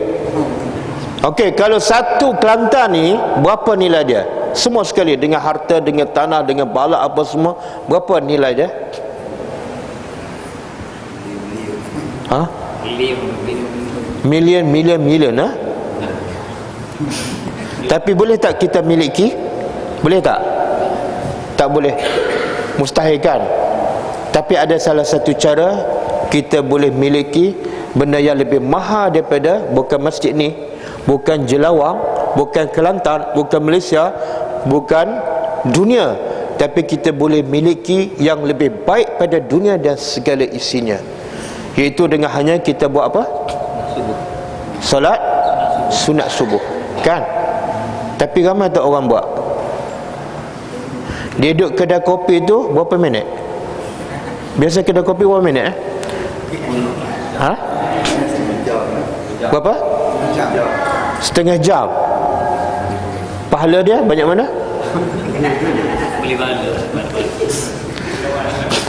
Okey, kalau satu Kelantan ni berapa nilai dia? Semua sekali, dengan harta, dengan tanah, dengan balak apa semua, berapa nilai dia? Million. Tapi boleh tak kita miliki? Boleh tak? Tak boleh. Mustahil kan? Tapi ada salah satu cara kita boleh miliki benda yang lebih mahal daripada, bukan masjid ni, bukan Jelawang, bukan Kelantan, bukan Malaysia, bukan dunia, tapi kita boleh miliki yang lebih baik pada dunia dan segala isinya, iaitu dengan hanya kita buat apa? Solat sunat subuh, kan? Tapi ramai tak orang buat. Dia duduk kedai kopi tu berapa minit? Biasa kedai kopi berapa minit? Berapa? Setengah jam. Pahala dia banyak mana?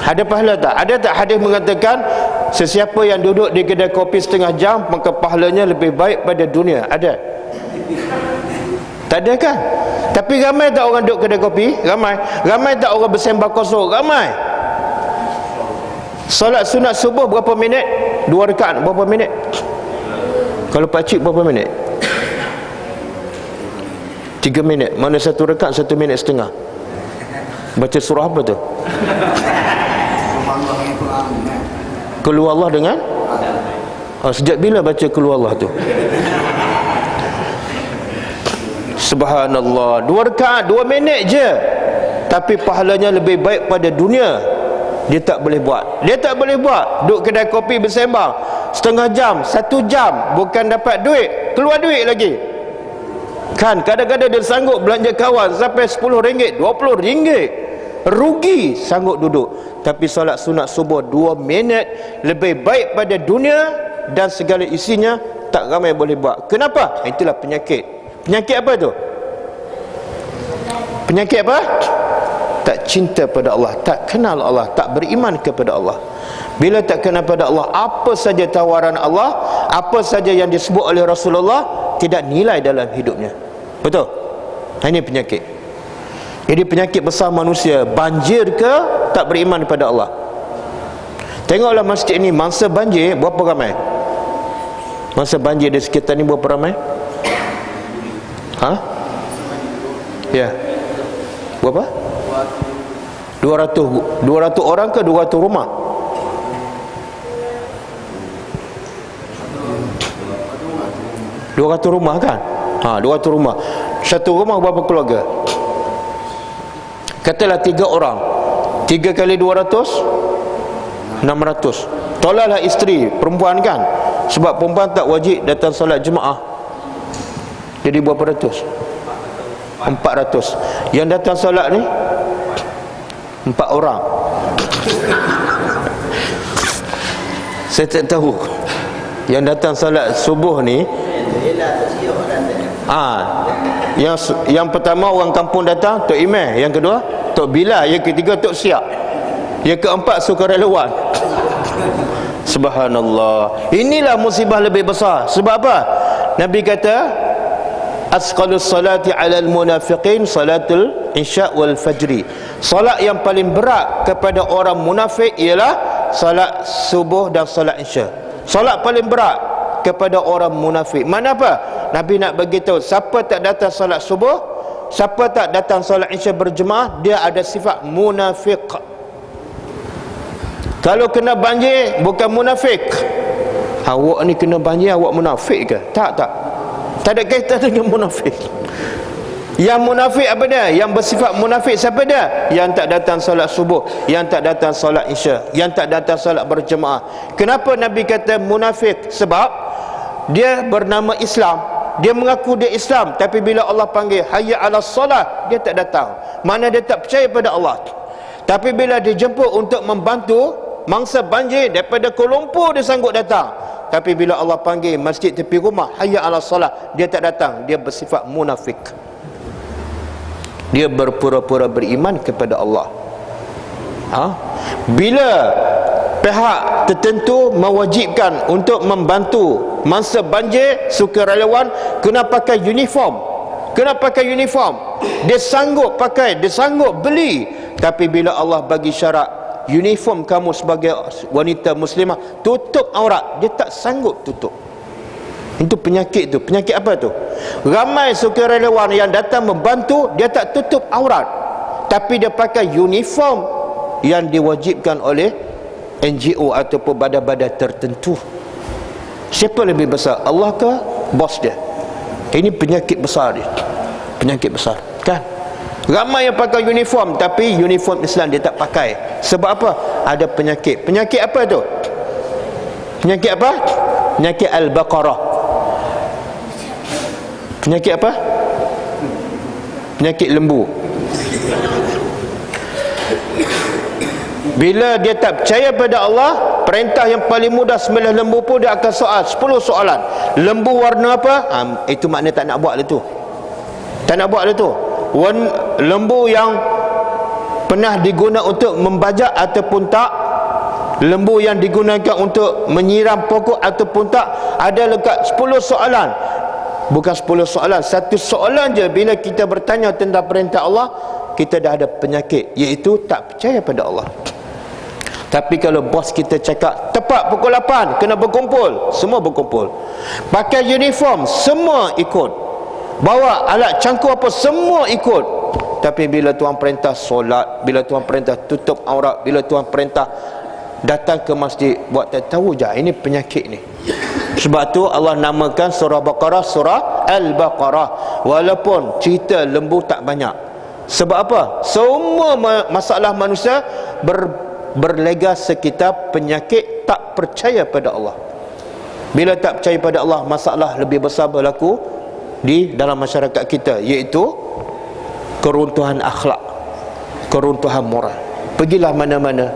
Ada pahala tak? Ada tak hadis mengatakan sesiapa yang duduk di kedai kopi setengah jam maka pahalanya lebih baik pada dunia? Ada? Tak ada kan? Tapi ramai tak orang duduk kedai kopi? Ramai tak orang bersembah kosong? Ramai. Solat sunat subuh berapa minit? 2 rakaat berapa minit? Kalau pakcik berapa minit? 3 minit. Mana 1 rakaat 1 minit setengah. Baca surah apa tu? Keluar Allah dengan sejak bila baca keluar Allah tu? Subhanallah. 2 rakaat 2 minit je, tapi pahalanya lebih baik pada dunia. Dia tak boleh buat. Duduk kedai kopi bersembang setengah jam, 1 jam, bukan dapat duit, keluar duit lagi. Kan kadang-kadang dia sanggup belanja kawan sampai RM10, RM20, rugi sanggup duduk. Tapi solat sunat subuh 2 minit lebih baik pada dunia dan segala isinya, tak ramai boleh buat. Kenapa? Itulah penyakit. Penyakit apa tu? Penyakit apa? tak cinta pada Allah, tak kenal Allah, tak beriman kepada Allah. Bila tak kenal pada Allah, apa saja tawaran Allah, apa saja yang disebut oleh Rasulullah, tidak nilai dalam hidupnya. Betul? Ini penyakit. Jadi penyakit besar manusia, banjir ke tak beriman kepada Allah. Tengoklah masjid ini, masa banjir berapa ramai? Masa banjir di sekitar ni berapa ramai? Ha? Ya. Berapa? 200 orang ke 200 rumah? 200 rumah kan? 200 rumah. Satu rumah berapa keluarga? Katalah 3 orang. 3 kali 200 600. Tolaklah isteri, perempuan kan? Sebab perempuan tak wajib datang solat jemaah. Jadi berapa ratus? 400. Yang datang solat ni 4 orang. Saya tak tahu. Yang datang solat subuh ni yang pertama orang kampung datang, Tok Imeh. Yang kedua Tok Bilal. Yang ketiga Tok Siap. Yang keempat sukarelawan. Subhanallah. Inilah musibah lebih besar. Sebab apa? Nabi kata asqalus salati alal munafiqin salatul isya wal fajri. Salat yang paling berat kepada orang munafik ialah salat subuh dan salat isya. Salat paling berat kepada orang munafik. Mana apa? Nabi nak bagi tahu, siapa tak datang salat subuh, siapa tak datang salat isya berjemaah, dia ada sifat munafik. Kalau kena banjir bukan munafik. Awak ni kena banjir awak munafik ke? Tak. Tak ada kaitan dengan munafik. Yang munafik apa dia? Yang bersifat munafik siapa dia? Yang tak datang solat subuh, yang tak datang solat isya, yang tak datang solat berjemaah. Kenapa Nabi kata munafik? Sebab dia bernama Islam, dia mengaku dia Islam, tapi bila Allah panggil hayya 'alas solat, dia tak datang. Mana dia tak percaya pada Allah. Tapi bila dijemput untuk membantu mangsa banjir daripada Kuala Lumpur, dia sanggup datang. Tapi bila Allah panggil masjid tepi rumah, hayya 'alas solat, dia tak datang. Dia bersifat munafik. Dia berpura-pura beriman kepada Allah. Bila pihak tertentu mewajibkan untuk membantu masa banjir, sukarelawan kena pakai uniform. Kena pakai uniform. Dia sanggup pakai, dia sanggup beli. Tapi bila Allah bagi syarat, uniform kamu sebagai wanita muslimah tutup aurat, dia tak sanggup tutup. Itu penyakit tu. Penyakit apa tu? Ramai sukarelawan yang datang membantu, dia tak tutup aurat, tapi dia pakai uniform yang diwajibkan oleh NGO ataupun badan-badan tertentu. Siapa lebih besar, Allah ke bos dia? Ini penyakit besar dia. Penyakit besar, kan? Ramai yang pakai uniform, tapi uniform Islam dia tak pakai. Sebab apa? Ada penyakit. Penyakit apa tu? Penyakit apa? Penyakit Al-Baqarah. Penyakit apa? Penyakit lembu. Bila dia tak percaya pada Allah, perintah yang paling mudah sembelih lembu pun dia akan soal 10 soalan. Lembu warna apa? Itu makna tak nak buat lah tu. Tak nak buat lah tu. Lembu yang pernah digunakan untuk membajak ataupun tak, lembu yang digunakan untuk menyiram pokok ataupun tak, ada dekat 10 soalan. Bukan 10 soalan, satu soalan je. Bila kita bertanya tentang perintah Allah, kita dah ada penyakit, iaitu tak percaya pada Allah. Tapi kalau bos kita cakap tepat pukul 8 kena berkumpul, semua berkumpul. Pakai uniform, semua ikut. Bawa alat cangkul apa, semua ikut. Tapi bila Tuhan perintah solat, bila Tuhan perintah tutup aurat, bila Tuhan perintah datang ke masjid, buat tak tahu je. Ini penyakit ni. Sebab tu Allah namakan surah Baqarah surah Al-Baqarah, walaupun cerita lembu tak banyak. Sebab apa? Semua masalah manusia berlega sekitar penyakit tak percaya pada Allah. Bila tak percaya pada Allah, masalah lebih besar berlaku di dalam masyarakat kita, iaitu keruntuhan akhlak, keruntuhan moral. Pergilah mana-mana,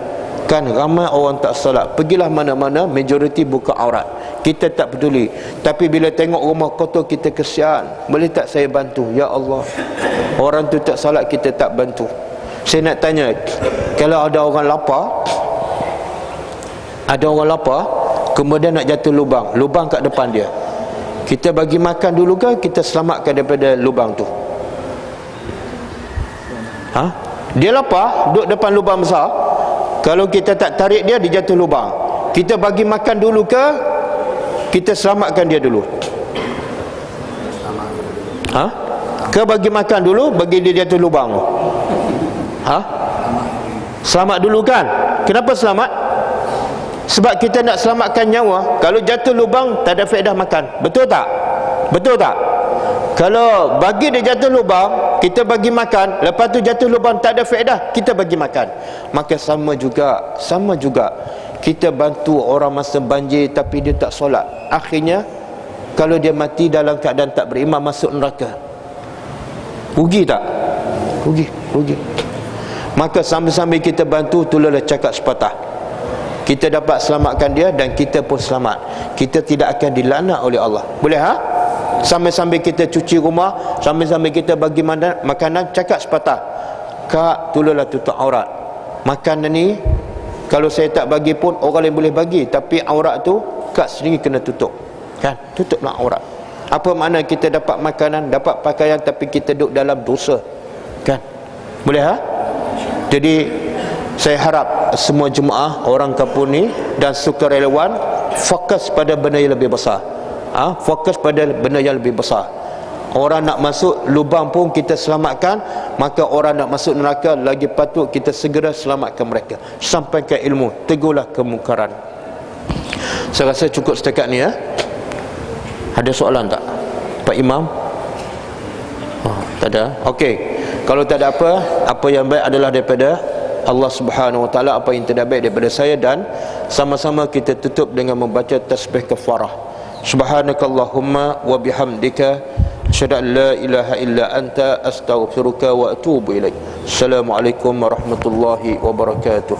kan ramai orang tak salat. Pergilah mana-mana, majoriti buka aurat. Kita tak peduli. Tapi bila tengok rumah kotor, kita kesian. Boleh tak saya bantu? Ya Allah, orang tu tak salat, kita tak bantu. Saya nak tanya, kalau ada orang lapar, kemudian nak jatuh lubang kat depan dia, kita bagi makan dulu ke kita selamatkan daripada lubang tu? Dia lapar, duduk depan lubang besar. Kalau kita tak tarik dia, dia jatuh lubang. Kita bagi makan dulu ke kita selamatkan dia dulu? Ke bagi makan dulu, bagi dia jatuh lubang? Selamat dulu kan? Kenapa selamat? Sebab kita nak selamatkan nyawa. Kalau jatuh lubang, tak ada faedah makan. Betul tak? Betul tak? Kalau bagi dia jatuh lubang, kita bagi makan, lepas tu jatuh lubang tak ada faedah, kita bagi makan. Maka sama juga kita bantu orang masa banjir tapi dia tak solat, akhirnya kalau dia mati dalam keadaan tak beriman, masuk neraka. Rugi tak? Rugi. Maka sambil-sambil kita bantu, tolonglah cakap sepatah, kita dapat selamatkan dia dan kita pun selamat. Kita tidak akan dilaknat oleh Allah. Boleh Sambil-sambil kita cuci rumah, sambil-sambil kita bagi makanan, cakap sepatah, Kak, tolonglah tutup aurat. Makanan ni kalau saya tak bagi pun orang lain boleh bagi, tapi aurat tu Kak sendiri kena tutup. Kan? Tutuplah aurat. Apa makna kita dapat makanan, dapat pakaian, tapi kita duduk dalam dosa? Kan? Boleh Jadi saya harap semua jemaah, orang kampung ni dan sukarelawan fokus pada benda yang lebih besar. Fokus pada benda yang lebih besar. Orang nak masuk lubang pun kita selamatkan, maka orang nak masuk neraka lagi patut kita segera selamatkan mereka. Sampaikan ilmu, tegurlah kemungkaran. Saya rasa cukup setakat ni. Ada soalan tak Pak Imam? Tak ada. Okey. Kalau tak ada apa yang baik adalah daripada Allah Subhanahu Wa Taala, apa yang tidak baik daripada saya, dan sama-sama kita tutup dengan membaca tasbih kafarah. Subhanakallahumma wa bihamdika asyhadu an la ilaha illa anta astaghfiruka wa atubu ilaik. Assalamualaikum warahmatullahi wabarakatuh.